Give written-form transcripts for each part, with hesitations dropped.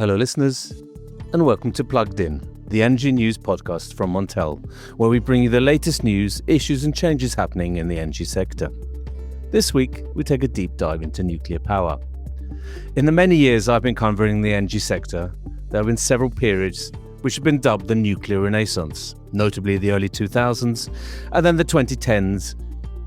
Hello listeners, and welcome to Plugged In, the energy news podcast from Montel, where we bring you the latest news, issues and changes happening in the energy sector. This week, we take a deep dive into nuclear power. In the many years I've been covering the energy sector, there have been several periods which have been dubbed the nuclear renaissance, notably the early 2000s and then the 2010s,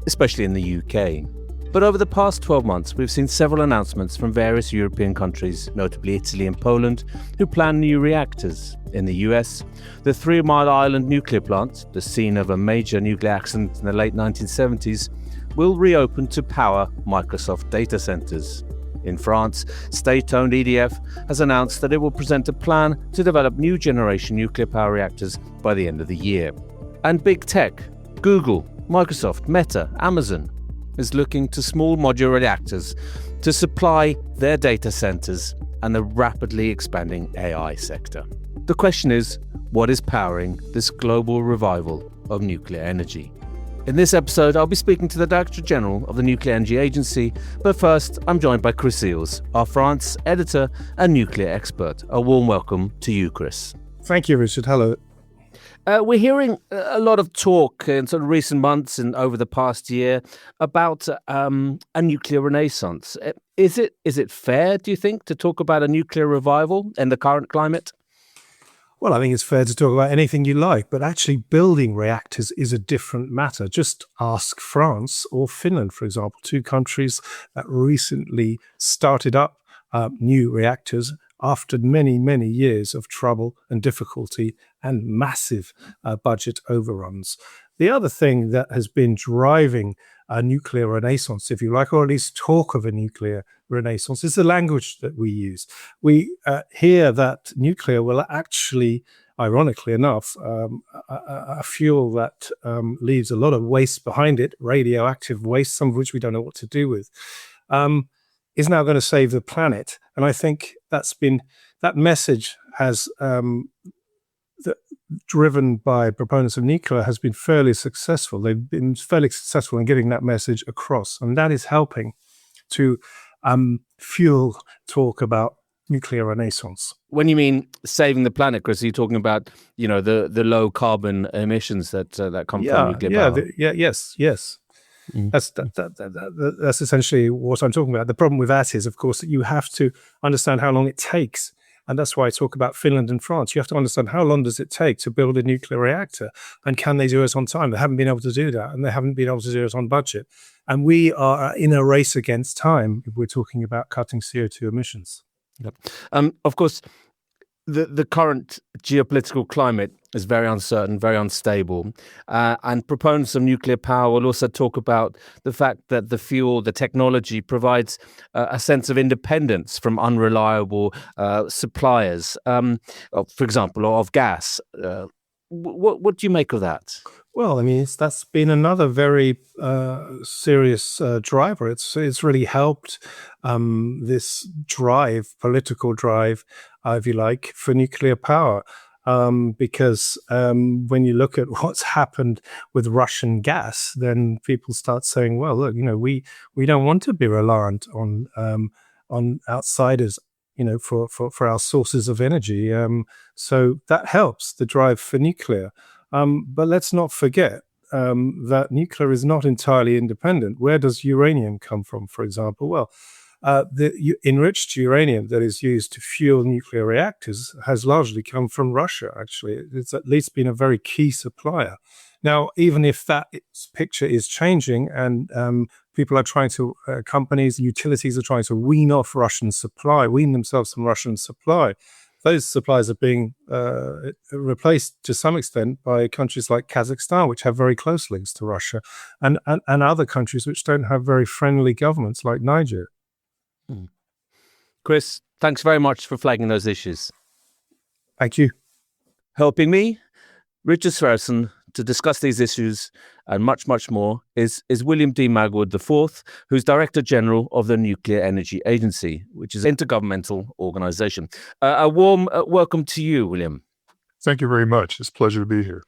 especially in the UK. But over the past 12 months, we've seen several announcements from various European countries, notably Italy and Poland, who plan new reactors. In the US, the 3 Mile Island nuclear plant, the scene of a major nuclear accident in the late 1970s, will reopen to power Microsoft data centers. In France, state-owned EDF has announced that it will present a plan to develop new generation nuclear power reactors by the end of the year. And big tech, Google, Microsoft, Meta, Amazon, is looking to small modular reactors to supply their data centers and the rapidly expanding AI sector. The question is, what is powering this global revival of nuclear energy? In this episode, I'll be speaking to the Director General of the Nuclear Energy Agency, but first, I'm joined by Chris Eales, our France editor and nuclear expert. A warm welcome to you, Chris. Thank you, Richard. Hello. We're hearing a lot of talk in sort of recent months and over the past year about a nuclear renaissance. Is it fair, do you think, to talk about a nuclear revival in the current climate? Well, I think it's fair to talk about anything you like, but actually building reactors is a different matter. Just ask France or Finland, for example, 2 countries that recently started up new reactors after many, many years of trouble and difficulty and massive budget overruns. The other thing that has been driving a nuclear renaissance, if you like, or at least talk of a nuclear renaissance, is the language that we use. We hear that nuclear will actually, ironically enough, a fuel that leaves a lot of waste behind it, radioactive waste, some of which we don't know what to do with, is now going to save the planet. And I think that message has driven by proponents of nuclear has been fairly successful. They've been fairly successful in getting that message across, and that is helping to fuel talk about nuclear renaissance. When you mean saving the planet, Chris, are you talking about the low carbon emissions that come from nuclear power? Yes. That's essentially what I'm talking about. The problem with that is, of course, that you have to understand how long it takes. And that's why I talk about Finland and France. You have to understand how long does it take to build a nuclear reactor, and can they do it on time? They haven't been able to do that, and they haven't been able to do it on budget. And we are in a race against time if we're talking about cutting CO2 emissions. Yep. Of course, the current geopolitical climate is very uncertain, very unstable. And proponents of nuclear power will also talk about the fact that the fuel, the technology provides a sense of independence from unreliable suppliers, for example, of gas. What do you make of that? Well, I mean, that's been another very serious driver. It's really helped this political drive, if you like, for nuclear power. Because when you look at what's happened with Russian gas, then people start saying, well, look, we don't want to be reliant on outsiders, for our sources of energy. So that helps the drive for nuclear. But let's not forget that nuclear is not entirely independent. Where does uranium come from, for example? Well, the enriched uranium that is used to fuel nuclear reactors has largely come from Russia, actually. It's at least been a very key supplier. Now, even if that picture is changing and people are trying to, companies, utilities are trying to wean themselves from Russian supply, those supplies are being replaced to some extent by countries like Kazakhstan, which have very close links to Russia, and other countries which don't have very friendly governments like Niger. Chris, thanks very much for flagging those issues. Thank you. Helping me, Richard Sverrisson, to discuss these issues and much, much more is William D. Magwood IV, who's Director General of the Nuclear Energy Agency, which is an intergovernmental organisation. A warm welcome to you, William. Thank you very much. It's a pleasure to be here.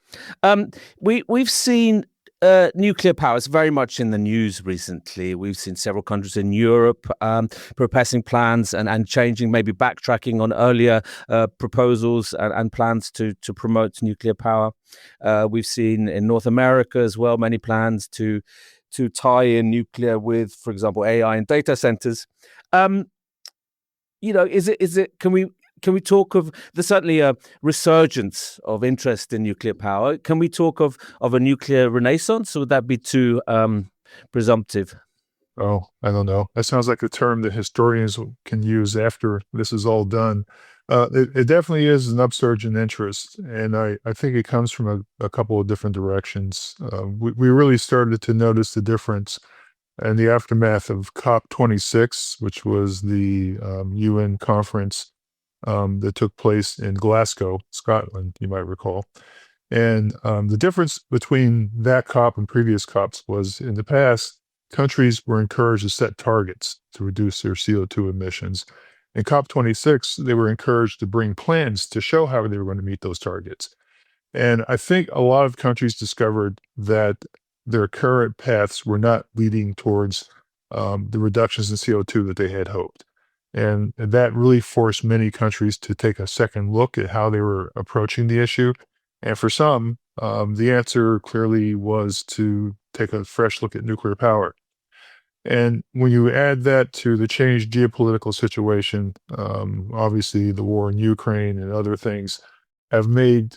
We've seen nuclear power is very much in the news recently. We've seen several countries in Europe proposing plans and changing, maybe backtracking on earlier proposals and plans to promote nuclear power. We've seen in North America as well many plans to tie in nuclear with, for example, AI and data centers. Is it? Can we talk of there's certainly a resurgence of interest in nuclear power? Can we talk of a nuclear renaissance, or would that be too presumptive? Oh, I don't know. That sounds like a term that historians can use after this is all done. It definitely is an upsurge in interest, and I think it comes from a couple of different directions. We really started to notice the difference in the aftermath of COP26, which was the UN conference that took place in Glasgow, Scotland, you might recall. And the difference between that COP and previous COPs was in the past, countries were encouraged to set targets to reduce their CO2 emissions. In COP26, they were encouraged to bring plans to show how they were going to meet those targets. And I think a lot of countries discovered that their current paths were not leading towards the reductions in CO2 that they had hoped. And that really forced many countries to take a second look at how they were approaching the issue. And for some, the answer clearly was to take a fresh look at nuclear power. And when you add that to the changed geopolitical situation, obviously the war in Ukraine and other things have made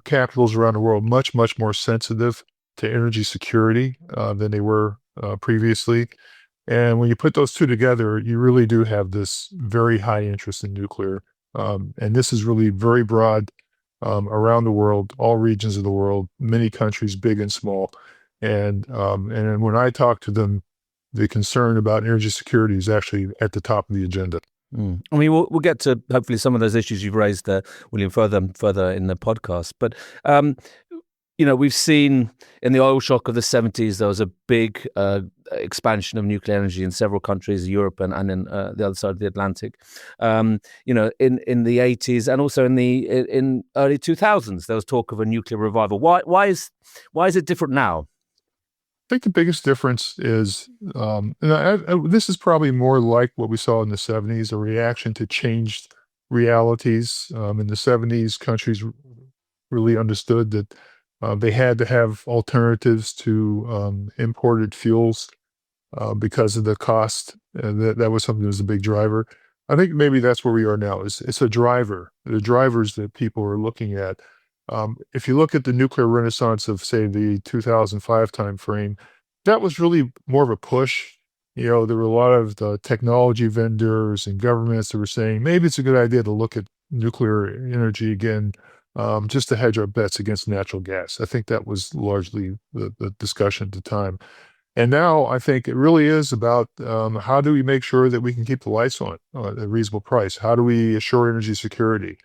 capitals around the world much, much more sensitive to energy security than they were previously. And when you put those two together, you really do have this very high interest in nuclear. And this is really very broad around the world, all regions of the world, many countries, big and small. And when I talk to them, the concern about energy security is actually at the top of the agenda. I mean, we'll get to hopefully some of those issues you've raised, William, further in the podcast. But we've seen in the oil shock of the 70s, there was a big expansion of nuclear energy in several countries, Europe and in the other side of the Atlantic. In the 80s and also in early 2000s, there was talk of a nuclear revival. Why is it different now? I think the biggest difference is, this is probably more like what we saw in the 70s, a reaction to changed realities. In the 70s, countries really understood that they had to have alternatives to imported fuels because of the cost. That was something that was a big driver. I think maybe that's where we are now. It's a driver. The drivers that people are looking at. If you look at the nuclear renaissance of, say, the 2005 timeframe, that was really more of a push. There were a lot of the technology vendors and governments that were saying maybe it's a good idea to look at nuclear energy again, just to hedge our bets against natural gas. I think that was largely the discussion at the time. And now I think it really is about how do we make sure that we can keep the lights on at a reasonable price? How do we assure energy security?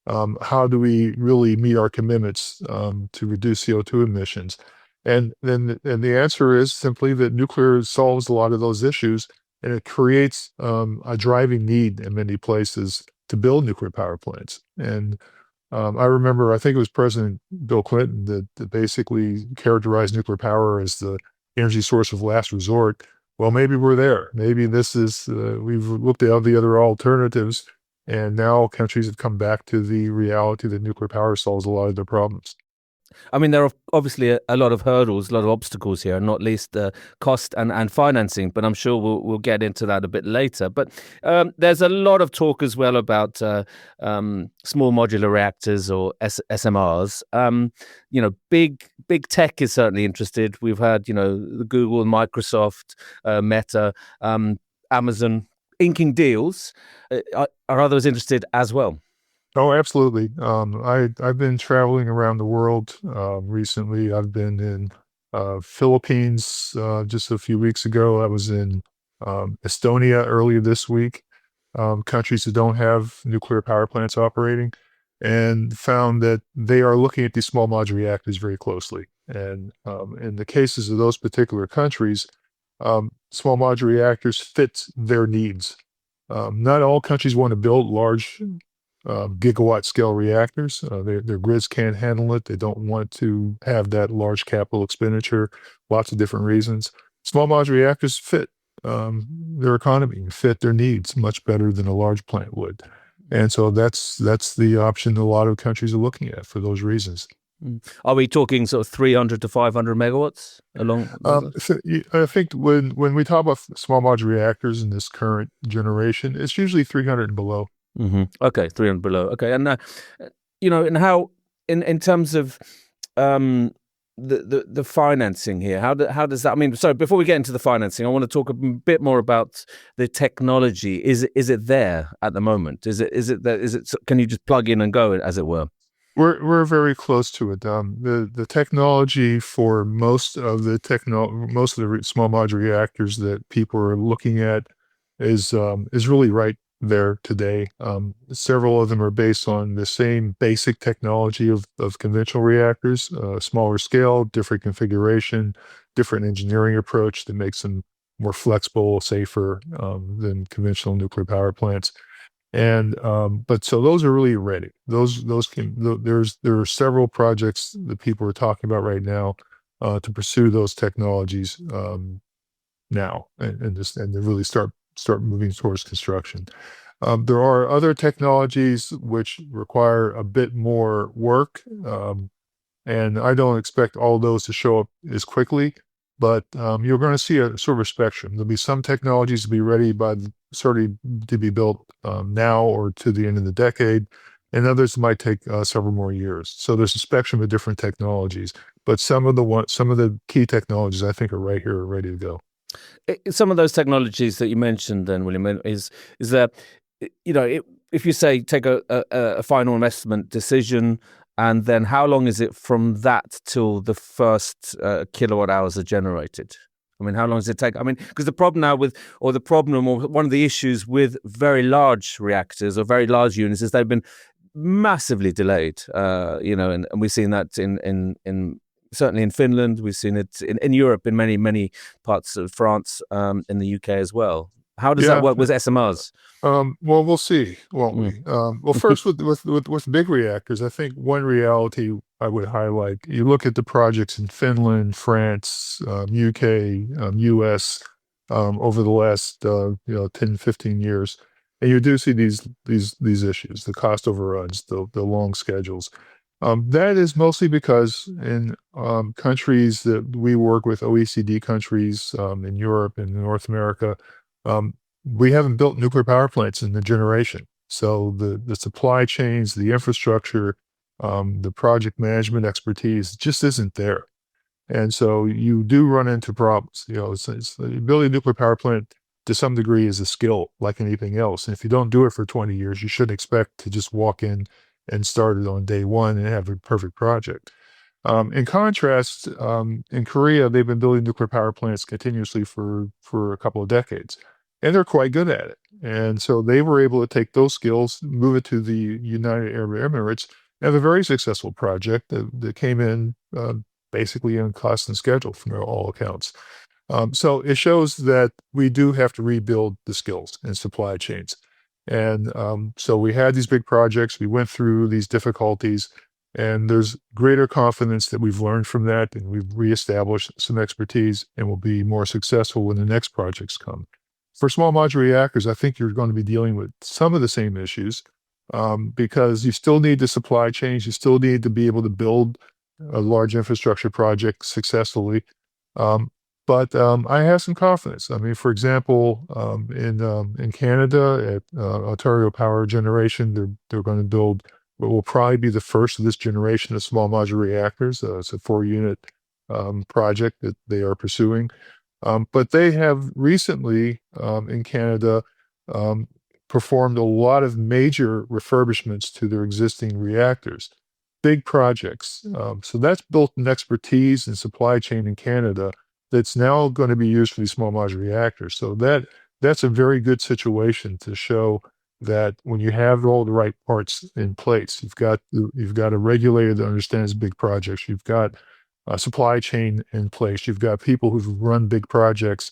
How do we really meet our commitments to reduce CO2 emissions? And the answer is simply that nuclear solves a lot of those issues, and it creates a driving need in many places to build nuclear power plants. And I remember, I think it was President Bill Clinton that basically characterized nuclear power as the energy source of last resort. Well, maybe we're there. Maybe this is, we've looked at all the other alternatives, and now countries have come back to the reality that nuclear power solves a lot of their problems. I mean, there are obviously a lot of hurdles, a lot of obstacles here, not least cost and financing, but I'm sure we'll get into that a bit later. But there's a lot of talk as well about small modular reactors, or SMRs. Big tech is certainly interested. We've had, the Google, Microsoft, Meta, Amazon inking deals. Are others interested as well? Oh, absolutely. I've been traveling around the world recently. I've been in Philippines just a few weeks ago. I was in Estonia earlier this week, countries that don't have nuclear power plants operating, and found that they are looking at these small modular reactors very closely. And in the cases of those particular countries, small modular reactors fit their needs. Not all countries want to build large gigawatt scale reactors. Their grids can't handle it. They don't want to have that large capital expenditure. Lots of different reasons. Small modular reactors fit their economy, fit their needs much better than a large plant would. And so that's the option a lot of countries are looking at for those reasons. Are we talking sort of 300 to 500 megawatts along? So I think when we talk about small modular reactors in this current generation, it's usually 300 and below. Mm-hmm. Okay, 300 below. Okay, and and how in terms of the financing here, how does that? I mean, sorry, before we get into the financing, I want to talk a bit more about the technology. Is it there at the moment? Is it? Can you just plug in and go, as it were? We're very close to it. The technology for most of the small modular reactors that people are looking at is really right there today. Several of them are based on the same basic technology of conventional reactors, smaller scale, different configuration, different engineering approach that makes them more flexible, safer than conventional nuclear power plants. And but so those are really ready. There are several projects that people are talking about right now to pursue those technologies now and to really start moving towards construction. There are other technologies which require a bit more work, and I don't expect all those to show up as quickly. But you're going to see a sort of a spectrum. There'll be some technologies to be ready certainly to be built now or to the end of the decade, and others might take several more years. So there's a spectrum of different technologies, but some of the key technologies I think are right here, ready to go. Some of those technologies that you mentioned, then, William, is there, if you say take a final investment decision. And then how long is it from that till the first kilowatt hours are generated? I mean, how long does it take? I mean, because the problem now or one of the issues with very large reactors or very large units is they've been massively delayed, and we've seen that in certainly in Finland. We've seen it in Europe, in many parts of France, in the UK as well. How does that work with SMRs? Well, we'll see, won't we? Well, first with big reactors, I think one reality I would highlight. You look at the projects in Finland, France, UK, US over the last 10, 15 years, and you do see these issues, the cost overruns, the long schedules. That is mostly because in countries that we work with, OECD countries in Europe and North America, we haven't built nuclear power plants in the generation. So the supply chains, the infrastructure, the project management expertise just isn't there. And so you do run into problems. Building a nuclear power plant to some degree is a skill like anything else. And if you don't do it for 20 years, you shouldn't expect to just walk in and start it on day one and have a perfect project. In contrast, in Korea, they've been building nuclear power plants continuously for a couple of decades, and they're quite good at it. And so they were able to take those skills, move it to the United Arab Emirates, and have a very successful project that came in basically on cost and schedule from all accounts. So it shows that we do have to rebuild the skills and supply chains. And so we had these big projects, we went through these difficulties, and there's greater confidence that we've learned from that and we've reestablished some expertise and will be more successful when the next projects come. For small modular reactors, I think you're going to be dealing with some of the same issues because you still need the supply chains, you still need to be able to build a large infrastructure project successfully. But I have some confidence. I mean, for example, in Canada at Ontario Power Generation, they're going to build what will probably be the first of this generation of small modular reactors. It's a 4-unit project that they are pursuing. But they have recently in Canada performed a lot of major refurbishments to their existing reactors, big projects. So that's built an expertise and supply chain in Canada that's now going to be used for these small modular reactors. So that's a very good situation to show that when you have all the right parts in place, you've got a regulator that understands big projects, you've got a supply chain in place, you've got people who've run big projects,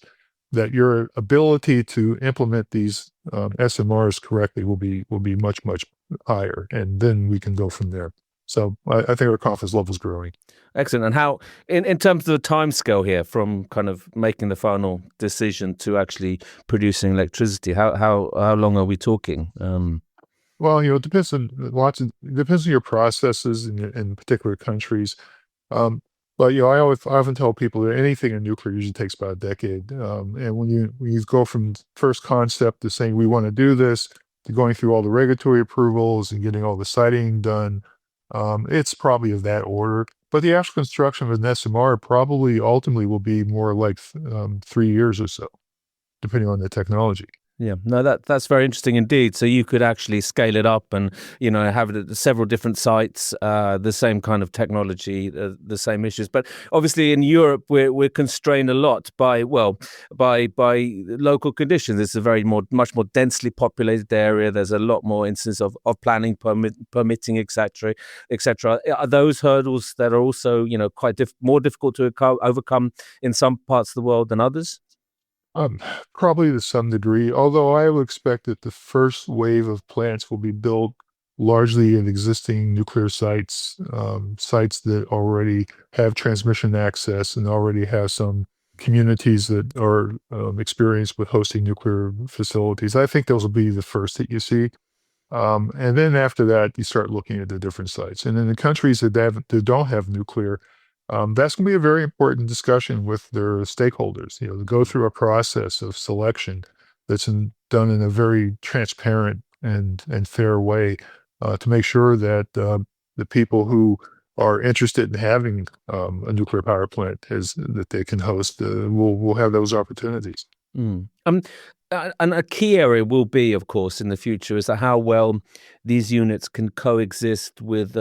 that your ability to implement these SMRs correctly will be much higher, and then we can go from there. So I think our confidence level is growing. Excellent. And how, in terms of the timescale here, from kind of making the final decision to actually producing electricity, how long are we talking? Well, it depends on depends on your processes in particular countries. But I often tell people that anything in nuclear usually takes about a decade. And when you go from first concept to saying we want to do this to going through all the regulatory approvals and getting all the siting done, it's probably of that order. But the actual construction of an SMR probably ultimately will be more like 3 years or so, depending on the technology. Yeah, no, that's very interesting indeed. So you could actually scale it up and, have it at several different sites, the same kind of technology, the same issues. But obviously in Europe, we're constrained a lot by local conditions. It's a much more densely populated area. There's a lot more instances of planning, permitting, etc., etc. Are those hurdles that are also, quite more difficult to overcome in some parts of the world than others? Probably to some degree, although I would expect that the first wave of plants will be built largely in existing nuclear sites, sites that already have transmission access and already have some communities that are experienced with hosting nuclear facilities. I think those will be the first that you see. And then after that, you start looking at the different sites. And in the countries that don't have nuclear, that's going to be a very important discussion with their stakeholders, to go through a process of selection that's done in a very transparent and fair way to make sure that the people who are interested in having a nuclear power plant that they can host will have those opportunities. Mm. And a key area will be, of course, in the future is how well these units can coexist with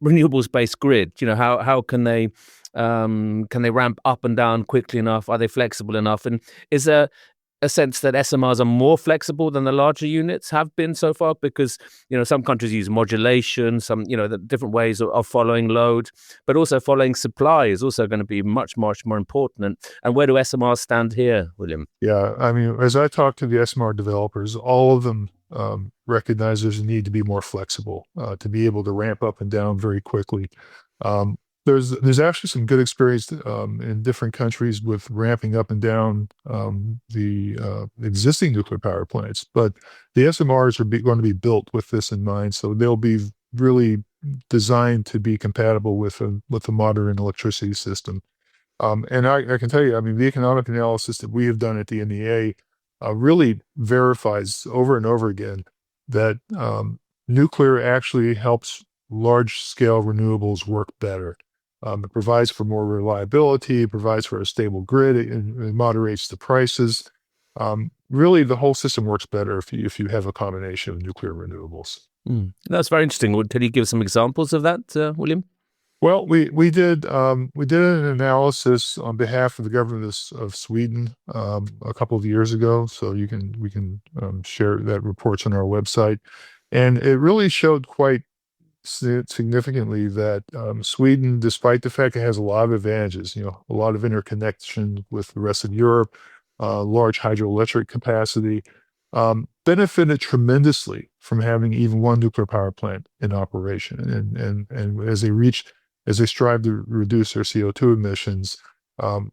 renewables-based grid. How can they ramp up and down quickly enough? Are they flexible enough? And is there a sense that SMRs are more flexible than the larger units have been so far? Because some countries use modulation, some the different ways of following load, but also following supply is also going to be much more important. And where do SMRs stand here, William? Yeah, I mean, as I talk to the SMR developers, all of them recognize there's a need to be more flexible, to be able to ramp up and down very quickly. There's actually some good experience in different countries with ramping up and down the existing nuclear power plants, but the SMRs are going to be built with this in mind, so they'll be really designed to be compatible with a modern electricity system. And I can tell you, I mean, the economic analysis that we have done at the NEA really verifies over and over again that nuclear actually helps large-scale renewables work better. It provides for more reliability, it provides for a stable grid, it moderates the prices. Really, the whole system works better if you have a combination of nuclear renewables. That's very interesting. Can you give some examples of that, William? Well, we did an analysis on behalf of the government of Sweden a couple of years ago. So we can share that reports on our website, and it really showed quite significantly that Sweden, despite the fact it has a lot of advantages, a lot of interconnection with the rest of Europe, large hydroelectric capacity, benefited tremendously from having even one nuclear power plant in operation. And as they strive to reduce their CO2 emissions,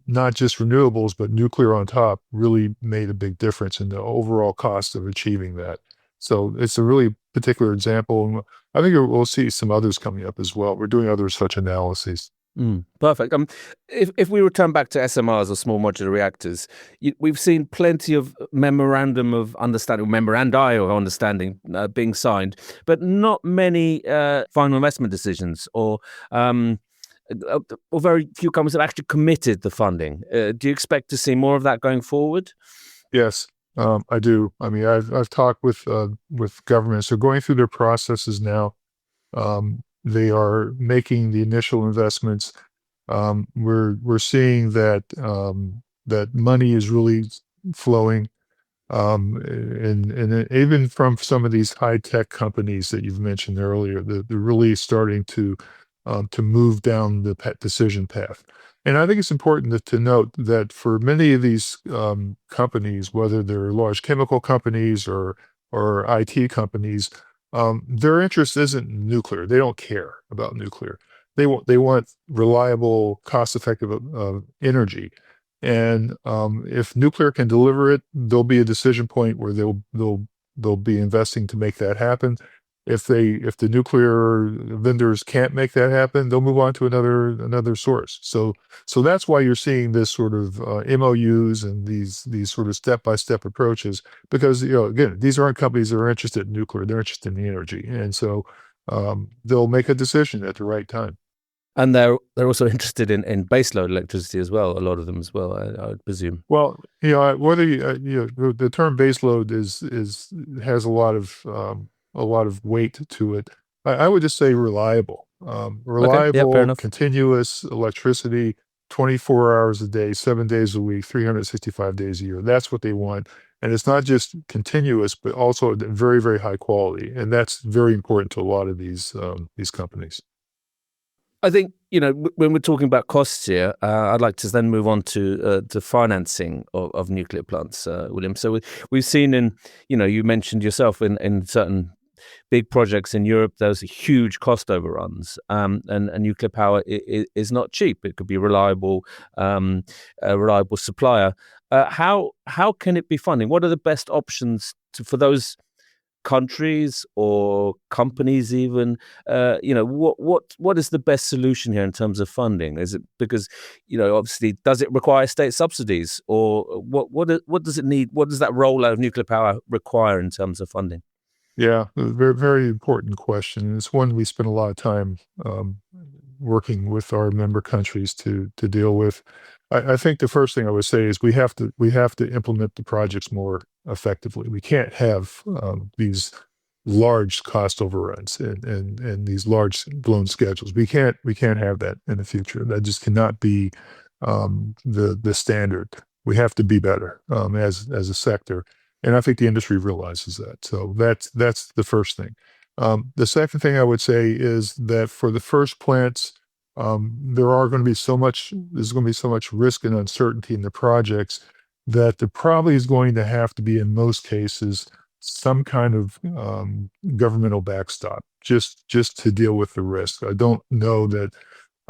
not just renewables, but nuclear on top really made a big difference in the overall cost of achieving that. So it's a really particular example. And I think we'll see some others coming up as well. We're doing other such analyses. Perfect. If we return back to SMRs or small modular reactors, we've seen plenty of memorandi of understanding being signed, but not many final investment decisions or very few companies have actually committed the funding. Do you expect to see more of that going forward? Yes. I do. I mean, I've talked with governments. They're going through their processes now. They are making the initial investments. We're seeing that that money is really flowing, and even from some of these high tech companies that you've mentioned earlier, they're really starting to move down the decision path. And I think it's important to note that for many of these companies, whether they're large chemical companies or IT companies, their interest isn't nuclear. They don't care about nuclear. They want reliable, cost-effective energy. And if nuclear can deliver it, there'll be a decision point where they'll be investing to make that happen. If the nuclear vendors can't make that happen, they'll move on to another source. So that's why you're seeing this sort of MOUs and these sort of step-by-step approaches, because again, these aren't companies that are interested in nuclear; they're interested in the energy, and so they'll make a decision at the right time. And they're also interested in baseload electricity as well. A lot of them as well, I would presume. Well, whether the term baseload has a lot of weight to it. I would just say reliable, Okay, yeah, fair enough. continuous electricity, 24 hours a day, 7 days a week, 365 days a year. That's what they want, and it's not just continuous, but also very, very high quality, and that's very important to a lot of these companies. I think, when we're talking about costs here, I'd like to then move on to financing of nuclear plants, William. So we've seen you mentioned yourself in certain big projects in Europe, there's huge cost overruns, and nuclear power is not cheap. It could be a reliable supplier. How can it be funded? What are the best options for those countries or companies even? What is the best solution here in terms of funding? Is it because obviously, does it require state subsidies, or what does it need? What does that rollout of nuclear power require in terms of funding? Yeah, a very, very important question. It's one we spend a lot of time working with our member countries to deal with. I think the first thing I would say is we have to implement the projects more effectively. We can't have these large cost overruns and these large blown schedules. We can't have that in the future. That just cannot be the standard. We have to be better as a sector. And I think the industry realizes that. So that's the first thing. The second thing I would say is that for the first plants, there's going to be so much risk and uncertainty in the projects that there probably is going to have to be, in most cases, some kind of governmental backstop just to deal with the risk. I don't know that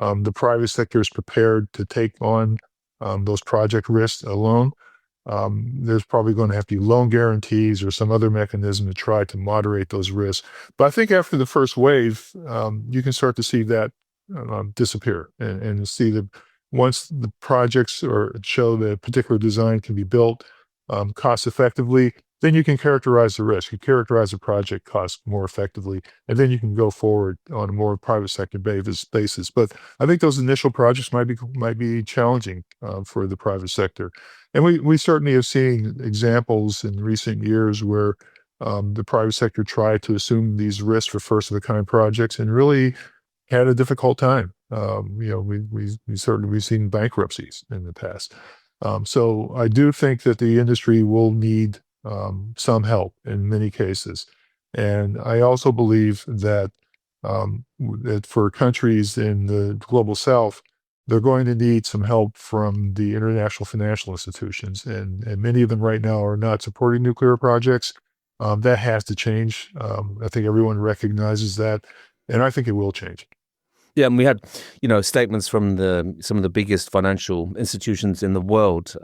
the private sector is prepared to take on those project risks alone. There's probably going to have to be loan guarantees or some other mechanism to try to moderate those risks. But I think after the first wave, you can start to see that disappear and see that once the projects show that a particular design can be built cost effectively, then you can characterize the risk. You characterize the project cost more effectively, and then you can go forward on a more private sector basis. But I think those initial projects might be challenging for the private sector. And we certainly have seen examples in recent years where the private sector tried to assume these risks for first-of-a-kind projects and really had a difficult time. We've seen bankruptcies in the past. So I do think that the industry will need some help in many cases. And I also believe that for countries in the global south, they're going to need some help from the international financial institutions. And many of them right now are not supporting nuclear projects. That has to change. I think everyone recognizes that. And I think it will change. Yeah, and we had, statements from some of the biggest financial institutions in the world,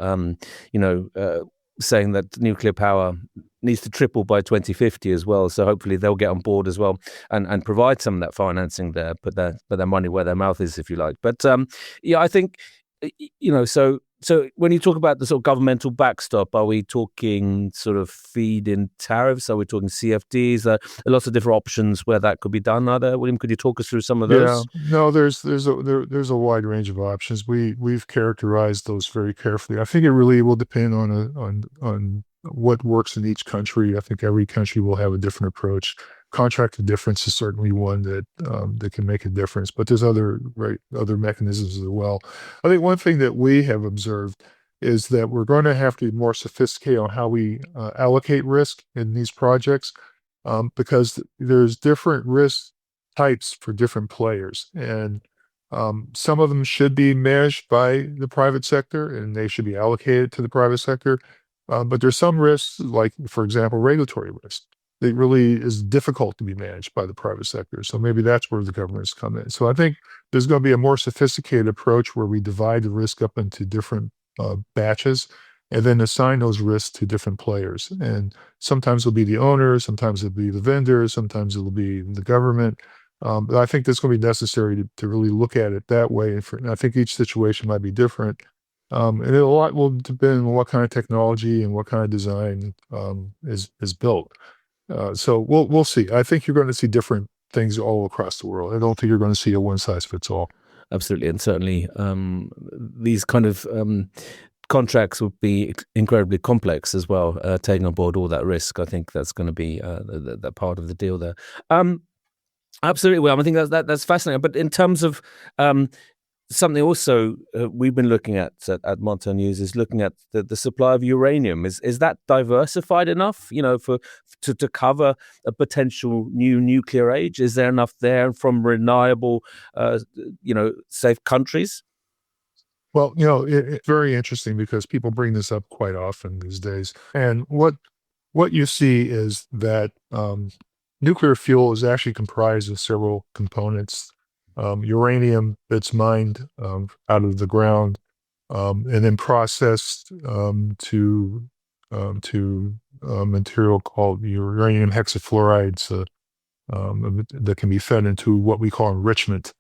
saying that nuclear power needs to triple by 2050 as well. So hopefully they'll get on board as well and provide some of that financing there, put their money where their mouth is, if you like. But I think, so when you talk about the sort of governmental backstop, are we talking sort of feed-in tariffs? Are we talking CFDs? Lots of different options where that could be done. Are there, William? Could you talk us through some of those? Yeah, no, there's a wide range of options. We've characterized those very carefully. I think it really will depend on what works in each country. I think every country will have a different approach. Contract difference is certainly one that can make a difference, but there's other mechanisms as well. I think one thing that we have observed is that we're going to have to be more sophisticated on how we allocate risk in these projects, because there's different risk types for different players, and some of them should be managed by the private sector and they should be allocated to the private sector. But there's some risks, like, for example, regulatory risk. that really is difficult to be managed by the private sector. So maybe that's where the governments come in. So I think there's going to be a more sophisticated approach where we divide the risk up into different batches and then assign those risks to different players. And sometimes it'll be the owner, sometimes it'll be the vendor, sometimes it'll be the government. But I think that's going to be necessary to really look at it that way. And I think each situation might be different. And a lot will depend on what kind of technology and what kind of design is built. So we'll see. I think you're going to see different things all across the world. I don't think you're going to see a one size fits all. Absolutely, and certainly these kind of contracts would be incredibly complex as well. Taking on board all that risk, I think that's going to be that part of the deal there. Absolutely, well, I think that's fascinating. But in terms of something also we've been looking at Montel News is looking at the supply of uranium. Is that diversified enough, to cover a potential new nuclear age? Is there enough there from reliable, safe countries? Well, it's very interesting because people bring this up quite often these days. And what you see is that nuclear fuel is actually comprised of several components. Uranium that's mined out of the ground and then processed to material called uranium hexafluorides that can be fed into what we call enrichment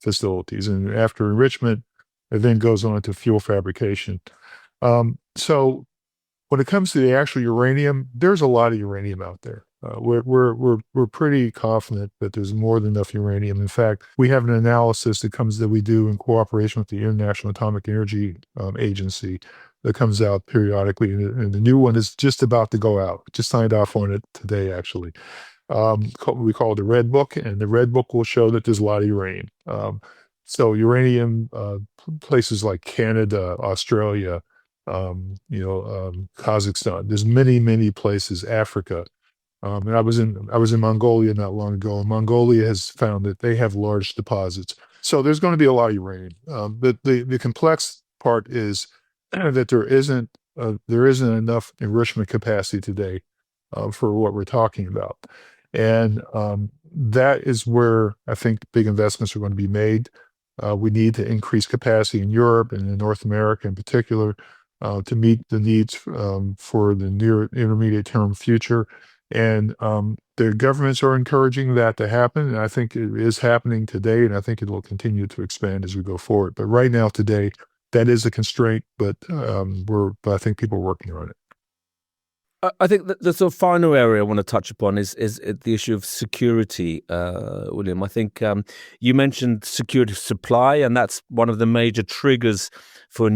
facilities. And after enrichment, it then goes on to fuel fabrication. So when it comes to the actual uranium, there's a lot of uranium out there. We're pretty confident that there's more than enough uranium. In fact, we have an analysis that we do in cooperation with the International Atomic Energy Agency that comes out periodically, and the new one is just about to go out. Just signed off on it today, actually. We call it the Red Book, and the Red Book will show that there's a lot of uranium. So uranium, places like Canada, Australia, Kazakhstan. There's many places. Africa. And I was in Mongolia not long ago, and Mongolia has found that they have large deposits. So there's going to be a lot of uranium. But the complex part is that there isn't enough enrichment capacity today for what we're talking about, and that is where I think big investments are going to be made. We need to increase capacity in Europe and in North America in particular to meet the needs for the near intermediate term future. And the governments are encouraging that to happen. And I think it is happening today, and I think it will continue to expand as we go forward. But right now, today, that is a constraint, but I think people are working on it. I think the sort of final area I want to touch upon is the issue of security, William. I think you mentioned security of supply, and that's one of the major triggers for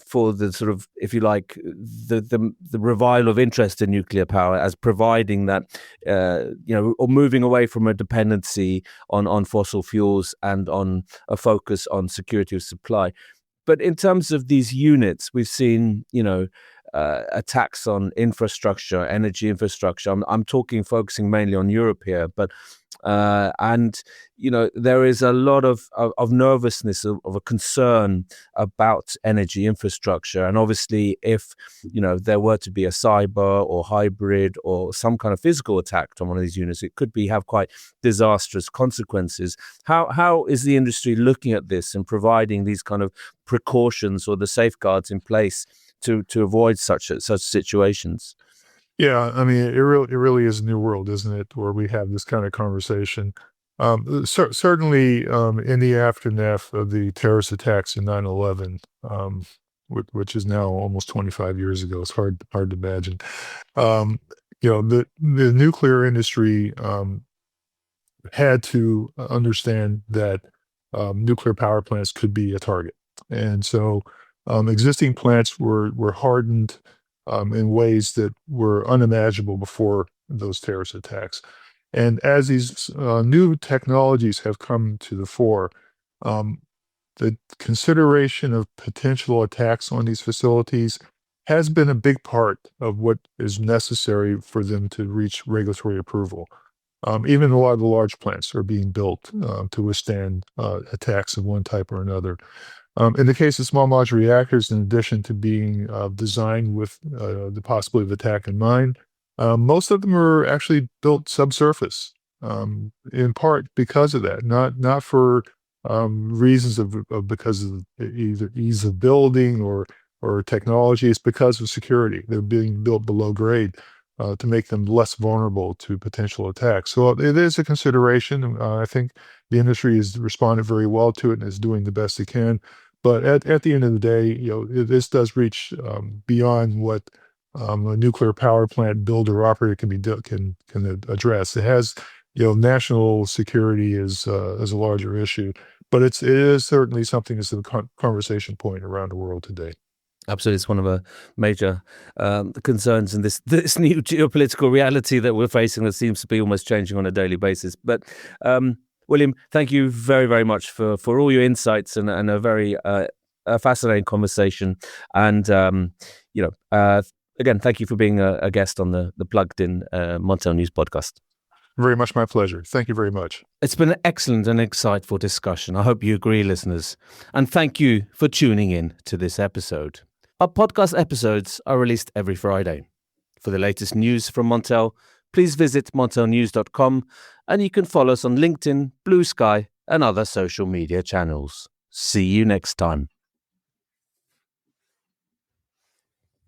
for the sort of, if you like, the revival of interest in nuclear power as providing that, or moving away from a dependency on fossil fuels and on a focus on security of supply. But in terms of these units, we've seen, attacks on infrastructure, energy infrastructure. I'm focusing mainly on Europe here, but there is a lot of nervousness, of a concern about energy infrastructure. And obviously, if there were to be a cyber or hybrid or some kind of physical attack on one of these units, it could have quite disastrous consequences. How is the industry looking at this and providing these kind of precautions or the safeguards in place to avoid such situations? Yeah, I mean, it really is a new world, isn't it, where we have this kind of conversation. Certainly, in the aftermath of the terrorist attacks in 9/11, which is now almost 25 years ago, it's hard to imagine. The nuclear industry had to understand that nuclear power plants could be a target, and so existing plants were hardened in ways that were unimaginable before those terrorist attacks. And as these new technologies have come to the fore, the consideration of potential attacks on these facilities has been a big part of what is necessary for them to reach regulatory approval. Even a lot of the large plants are being built to withstand attacks of one type or another. In the case of small modular reactors, in addition to being designed with the possibility of attack in mind, Most of them are actually built subsurface, in part because of that, not for reasons of because of either ease of building or technology. It's because of security. They're being built below grade to make them less vulnerable to potential attacks. So it is a consideration. I think the industry has responded very well to it and is doing the best it can. But at the end of the day, this does reach beyond what a nuclear power plant builder operator can address. It has, national security is a larger issue, but it is certainly something that's a conversation point around the world today. Absolutely, it's one of the major concerns in this new geopolitical reality that we're facing that seems to be almost changing on a daily basis. But William, thank you very, very much for all your insights and a very fascinating conversation. And again, thank you for being a guest on the Plugged In Montel News podcast. Very much my pleasure. Thank you very much. It's been an excellent and insightful discussion. I hope you agree, listeners. And thank you for tuning in to this episode. Our podcast episodes are released every Friday. For the latest news from Montel, please visit montelnews.com, and you can follow us on LinkedIn, Blue Sky, and other social media channels. See you next time.